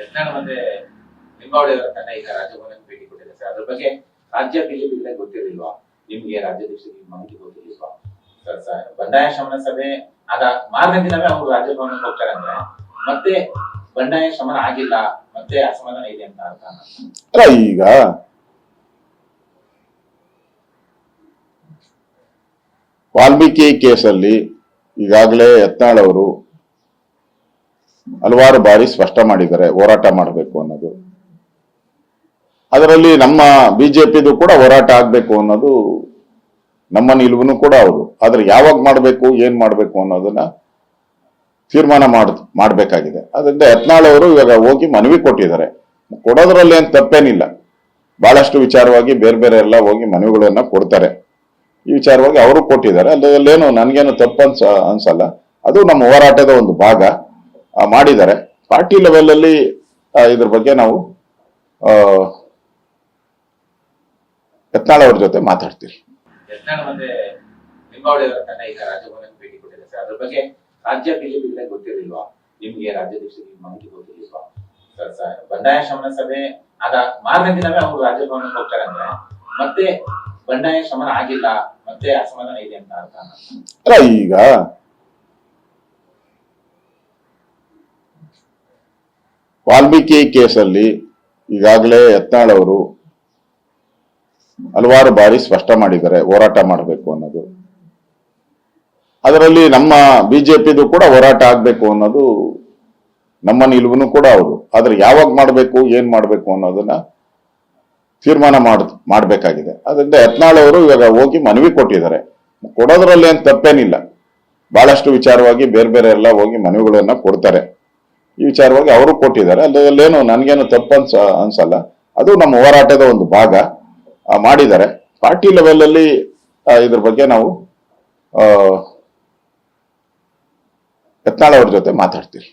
ಯತ್ನಾಳ್ ಮತ್ತೆ ಲಿಂಗಾವಳಿಯವರ ತಂಡ ಈಗ ರಾಜಭವನಕ್ಕೆ ಭೇಟಿ ಕೊಟ್ಟಿದೆ ಸರ್. ಅದ್ರ ಬಗ್ಗೆ ರಾಜ್ಯ ಬಿಜೆಪಿ ಗೊತ್ತಿರಲಿಲ್ವಾ? ನಿಮ್ಗೆ ರಾಜ್ಯಾಧ್ಯಕ್ಷರಿಗೆ ಮಾಹಿತಿ ಗೊತ್ತಿರಲಿಲ್ವಾ? ಸರ್ ಬಂಡಾಯ ಶಮನ ಸಭೆ ಆದ ಮಾರನೇ ದಿನವೇ ಅವರು ರಾಜಭವನಕ್ಕೆ ಹೋಗ್ತಾರೆ ಅಂದ್ರೆ ಮತ್ತೆ ಬಂಡಾಯ ಶಮನ ಆಗಿಲ್ಲ, ಮತ್ತೆ ಅಸಮಾಧಾನ ಇದೆ ಅಂತ ಅರ್ಥ ಅಲ್ಲ. ಈಗ ವಾಲ್ಮೀಕಿ ಕೇಸಲ್ಲಿ ಈಗಾಗಲೇ ಯತ್ನಾಳ್ ಅವರು ಹಲವಾರು ಬಾರಿ ಸ್ಪಷ್ಟ ಮಾಡಿದ್ದಾರೆ ಹೋರಾಟ ಮಾಡಬೇಕು ಅನ್ನೋದು. ಅದರಲ್ಲಿ ನಮ್ಮ ಬಿಜೆಪಿದು ಕೂಡ ಹೋರಾಟ ಆಗ್ಬೇಕು ಅನ್ನೋದು ನಮ್ಮ ನಿಲುವು ಕೂಡ ಹೌದು. ಆದ್ರೆ ಯಾವಾಗ ಮಾಡಬೇಕು, ಏನ್ ಮಾಡಬೇಕು ಅನ್ನೋದನ್ನ ತೀರ್ಮಾನ ಮಾಡಬೇಕಾಗಿದೆ. ಅದರಿಂದ ಯತ್ನಾಳ್ ಅವರು ಇವಾಗ ಹೋಗಿ ಮನವಿ ಕೊಟ್ಟಿದ್ದಾರೆ. ಕೊಡೋದ್ರಲ್ಲಿ ಏನ್ ತಪ್ಪೇನಿಲ್ಲ. ಬಹಳಷ್ಟು ವಿಚಾರವಾಗಿ ಬೇರೆ ಬೇರೆ ಎಲ್ಲ ಹೋಗಿ ಮನವಿಗಳನ್ನ ಕೊಡ್ತಾರೆ. ಈ ವಿಚಾರವಾಗಿ ಅವರು ಕೊಟ್ಟಿದ್ದಾರೆ. ಅಲ್ಲೇನು ನನ್ಗೇನು ತಪ್ಪು ಅನ್ಸಲ್ಲ. ಅದು ನಮ್ಮ ಹೋರಾಟದ ಒಂದು ಭಾಗ. ಮಾಡಿದ್ದಾರೆ. ಪಾರ್ಟಿ ಲೆವೆಲ್ ಅಲ್ಲಿ ಇದ್ರ ಬಗ್ಗೆ ನಾವು ಯತ್ನಾಳ್ ಅವ್ರ ಜೊತೆ ಮಾತಾಡ್ತೀವಿ. ಯತ್ನಾಳ್ ಮತ್ತೆ ಲಿಂಗಾವಳಿಯವರ ತಂಡ ಈಗ ರಾಜಭವನಕ್ಕೆ ಭೇಟಿ ಕೊಟ್ಟಿದೆ ಸರ್. ಅದ್ರ ಬಗ್ಗೆ ರಾಜ್ಯ ಬಿಜೆಪಿ ಗೊತ್ತಿರಲಿಲ್ವಾ? ನಿಮ್ಗೆ ರಾಜ್ಯಾಧ್ಯಕ್ಷರಿಗೆ ಮಾಹಿತಿ ಗೊತ್ತಿರಲಿಲ್ವಾ? ಸರ್ ಬಂಡಾಯ ಶಮನ ಸಭೆ ಆದ ಮಾರನೇ ದಿನವೇ ಅವರು ರಾಜಭವನಕ್ಕೆ ಹೋಗ್ತಾರೆ ಅಂದ್ರೆ ಮತ್ತೆ ಬಂಡಾಯ ಶಮನ ಆಗಿಲ್ಲ, ಮತ್ತೆ ಅಸಮಾಧಾನ ಇದೆ ಅಂತ ಅರ್ಥ ಅಲ್ಲ. ಈಗ ವಾಲ್ಮೀಕಿ ಕೇಸಲ್ಲಿ ಈಗಾಗಲೇ ಯತ್ನಾಳ್ ಅವರು ಹಲವಾರು ಬಾರಿ ಸ್ಪಷ್ಟ ಮಾಡಿದ್ದಾರೆ ಹೋರಾಟ ಮಾಡಬೇಕು ಅನ್ನೋದು. ಅದರಲ್ಲಿ ನಮ್ಮ ಬಿಜೆಪಿದು ಕೂಡ ಹೋರಾಟ ಆಗ್ಬೇಕು ಅನ್ನೋದು ನಮ್ಮ ನಿಲುವು ಕೂಡ ಹೌದು. ಆದ್ರೆ ಯಾವಾಗ ಮಾಡಬೇಕು, ಏನ್ ಮಾಡಬೇಕು ಅನ್ನೋದನ್ನ ತೀರ್ಮಾನ ಮಾಡಬೇಕಾಗಿದೆ. ಅದರಿಂದ ಯತ್ನಾಳ್ ಅವರು ಇವಾಗ ಹೋಗಿ ಮನವಿ ಕೊಟ್ಟಿದ್ದಾರೆ. ಕೊಡೋದ್ರಲ್ಲಿ ಏನ್ ತಪ್ಪೇನಿಲ್ಲ. ಬಹಳಷ್ಟು ವಿಚಾರವಾಗಿ ಬೇರೆ ಬೇರೆ ಎಲ್ಲ ಹೋಗಿ ಮನವಿಗಳನ್ನ ಕೊಡ್ತಾರೆ. ಈ ವಿಚಾರವಾಗಿ ಅವರು ಕೊಟ್ಟಿದ್ದಾರೆ. ಅಲ್ಲೇನು ನನ್ಗೇನು ತಪ್ಪು ಅನ್ಸಲ್ಲ. ಅದು ನಮ್ಮ ಹೋರಾಟದ ಒಂದು ಭಾಗ. ಮಾಡಿದ್ದಾರೆ. ಪಾರ್ಟಿ ಲೆವೆಲ್ ಅಲ್ಲಿ ಇದ್ರ ಬಗ್ಗೆ ನಾವು ಯತ್ನಾಳ್ ಅವ್ರ ಜೊತೆ ಮಾತಾಡ್ತೀವಿ.